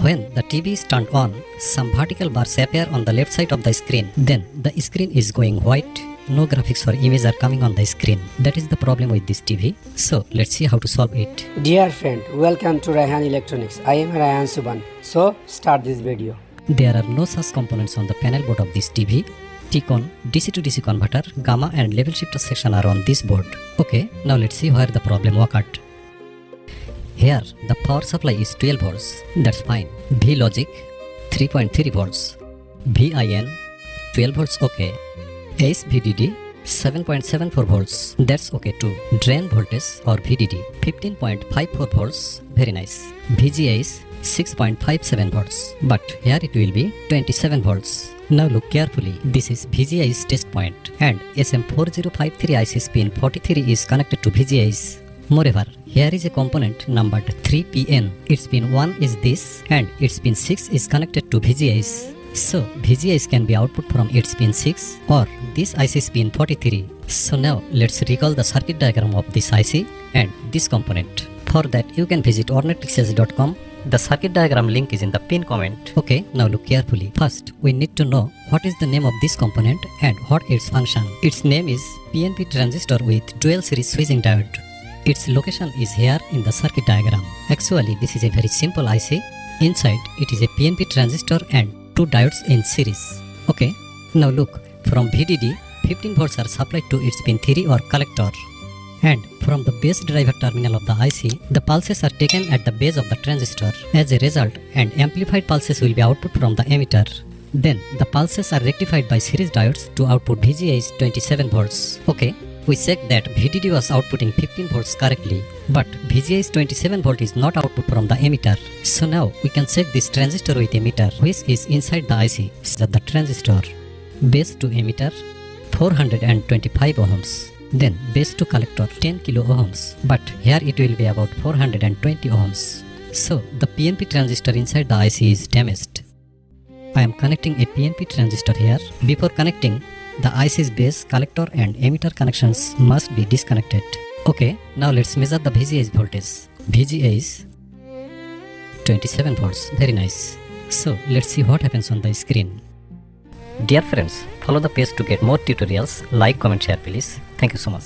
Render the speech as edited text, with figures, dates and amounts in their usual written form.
When the TV is turned on, some vertical bars appear on the left side of the screen. Then the screen is going white. No graphics or image are coming on the screen. That is the problem with this TV. So let's see how to solve it. Dear friend, welcome to Raihan Electronics. I am Raihan Suban. So start this video. There are no such components on the panel board of this TV. T-con, DC to DC converter, gamma and level shifter section are on this board. Okay, now let's see where the problem occurred. Here, the power supply is 12 volts. That's fine. V logic, 3.3 volts. VIN, 12 volts okay. SVDD, 7.74 volts. That's okay too. Drain voltage or VDD, 15.54 volts. Very nice. VGS, 6.57 volts. But here it will be 27 volts. Now look carefully. This is VGI's test point and SM4053 IC pin 43 is connected to VGI's. Moreover, here is a component numbered 3PN. Its pin 1 is this and its pin 6 is connected to VGI's. So VGI's can be output from its pin 6 or this IC's pin 43. So now let's recall the circuit diagram of this IC and this component. For that you can visit ornetexas.com. The circuit diagram link is in the pin comment. Okay, now look carefully. First, we need to know what is the name of this component and what its function. Its name is PNP transistor with dual series switching diode. Its location is here in the circuit diagram. Actually, this is a very simple IC. Inside, it is a PNP transistor and two diodes in series. Okay, now look, from VDD, 15 volts are supplied to its pin 3 or collector. And from the base driver terminal of the IC, the pulses are taken at the base of the transistor. As a result, and amplified pulses will be output from the emitter. Then, the pulses are rectified by series diodes to output VGI's 27 volts. Okay, we checked that VDD was outputting 15 volts correctly, but VGI's 27 volt is not output from the emitter. So now we can check this transistor with emitter, which is inside the IC. So the transistor, base to emitter, 425 ohms. Then base to collector 10 kilo ohms, but here it will be about 420 ohms. So the PNP transistor inside the IC is damaged. I am connecting a PNP transistor here. Before connecting, the IC's base, collector and emitter connections must be disconnected. Okay, now let's measure the VGI's voltage. VGI is 27 volts. Very nice. So let's see what happens on the screen. Dear friends, follow the page to get more tutorials. Like, comment, share please. Thank you so much.